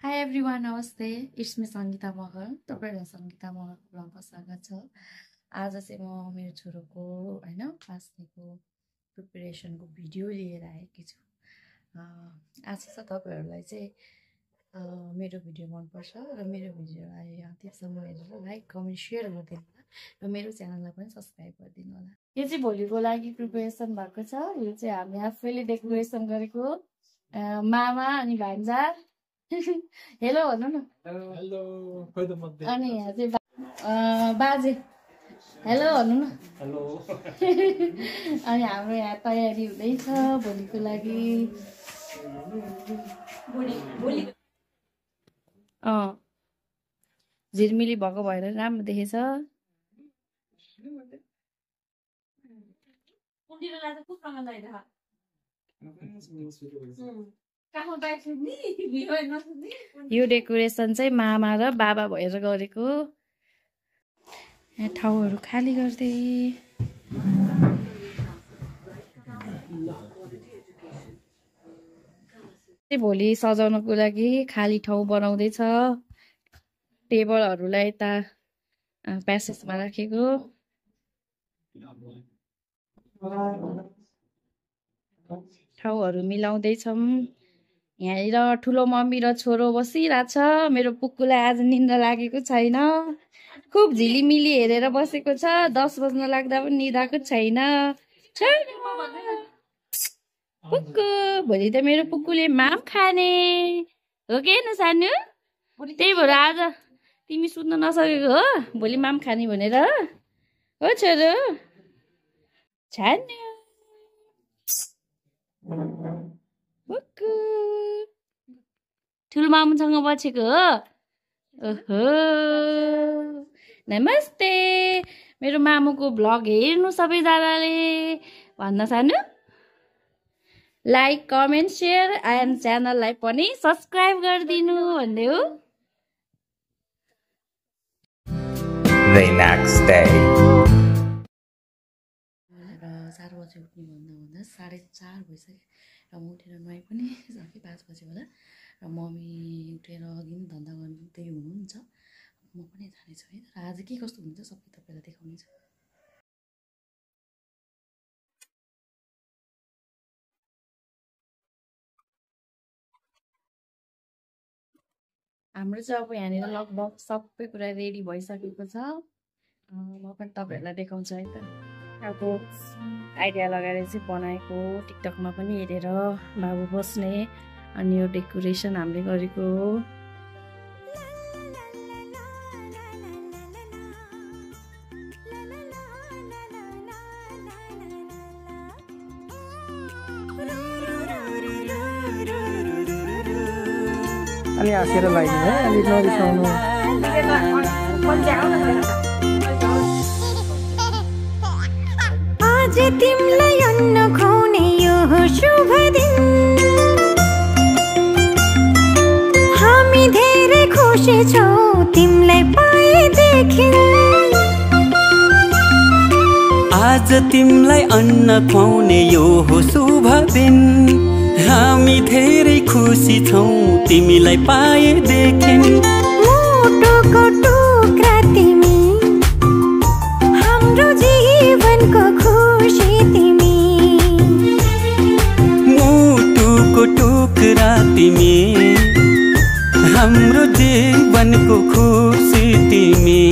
High everyone, नमस्ते। It's me Sangeeta Magar. तपाईँहरूलाई सङ्गीता मगरको ब्लगमा स्वागत छ। आज चाहिँ म मेरो छोरोको क्लास 3 को प्रिपरेसनको भिडियो लिएर आएकी छु। आशा छ तपाईँहरूलाई चाहिँ मेरो भिडियो मनपर्छ र मेरो भिडियोलाई अन्तिमसम्म हेरेर लाइक कमेन्ट सेयर गरिदिनु होला र मेरो च्यानललाई पनि सब्सक्राइब गरिदिनु होला। यो चाहिँ भोलिको लागि प्रिपरेसन भएको छ। यो चाहिँ हामी आफैले डेकोरेसन गरेको मामा अनि भान्जा। हेलो भन्नु न। हेलो अनि यहाँ चाहिँ बाजे हेलो भन्नु न। हेलो अनि हाम्रो यहाँ तयारी हुँदैछ भोलिको लागि। झिरमिली भएको भएर राम्रो देखेछ। यो डेकोरेसन चाहिँ मामा र बाबा भएर गरेको। यहाँ ठाउँहरू खाली गर्दै भोलि सजाउनको लागि खाली ठाउँ बनाउँदैछ। टेबलहरूलाई यता प्यासेजमा राखेको। ठाउँहरू मिलाउँदैछौँ। यहाँनिर ठुलो मम्मी र छोरो बसिरहेछ। मेरो पुक्कुलाई आज निन्द्रा लागेको छैन। खुब झिलिमिली हेरेर बसेको छ। 10 बज्न लाग्दा पनि निदाएको छैन। पुक्कु भोलि त मेरो पुक्कुले माम खाने हो कि न सानो। त्यही भएर आज तिमी सुत्न नसकेको हो। भोलि माम खाने भनेर हो छोरो। छान्यो पुक्कु ठुलो मामुसँग बसेको हो। ओहो नमस्ते। मेरो मामुको भ्लग हेर्नु सबैजनाले भन्न सानो। लाइक कमेन्ट सेयर एन्ड च्यानललाई पनि सब्सक्राइब गरिदिनु भन्दै हो। The next day. 4 बजे उठ्ने भन्दा 4:30 भइसक्यो र म उठेर नुहाइ पनि सकेँ। 5 बजे होला र मम्मी उठेर अघि नै धन्दा गर्दै हुनुहुन्छ। म पनि जानेछु है। तर आज के कस्तो हुन्छ सबै तपाईँलाई देखाउनेछु। हाम्रो चाहिँ अब यहाँनिर लगभग सबै कुरा रेडी भइसकेको छ। म पनि तपाईँहरूलाई देखाउँछु है त। अब आइडिया लगाएर चाहिँ बनाएको। टिकटकमा पनि हेरेर बाबु बस्ने। अनि यो डेकोरेसन हामीले गरेको हो। अलि हाँसेर लाग्यो है। अलि नरिसाउनु। आज तिमीलाई अन्न खुवाउने यो शुभ दिन। हामी धेरै खुसी छौँ तिमीलाई पाएदेखि। आज तिमीलाई अन्न खुवाउने यो हो शुभ दिन। हामी धेरै खुसी छौँ तिमीलाई पाएदेखि। मुटुको टुक्रा तिमी हाम्रो जीवनको खुसी तिमी। मुटुको टुक्रा तिमी हाम्रो जीवनको खुसी तिमी।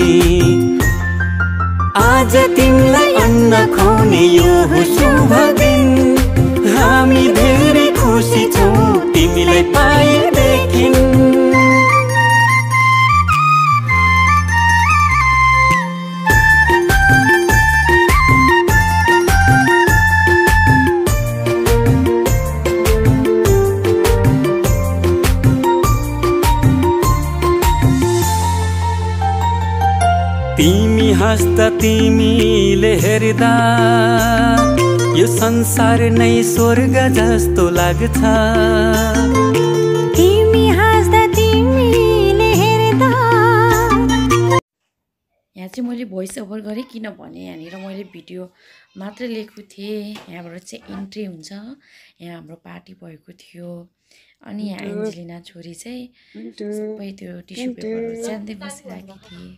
आज तिमीलाई अन्न खुवाउने यो हो शुभ दिन। हामी धेरै खुसी छौँ तिमीलाई पाएदेखि। तिमी हाँस्दा तिमीले हेर्दा यो संसार नै स्वर्ग जस्तो लाग्छ। तिमी हाँस्दा तिमीले हेर्दा। यहाँ चाहिँ मैले भोइस ओभर गरेँ किनभने यहाँनिर मैले भिडियो मात्रै लिएको थिएँ। यहाँबाट चाहिँ इन्ट्री हुन्छ। यहाँ हाम्रो पार्टी भएको थियो। अनि यहाँ एन्जेलिना छोरी चाहिँ सबै त्यो टिस्यु पेपरहरू च्यान्दै बसिरहेकी थिए।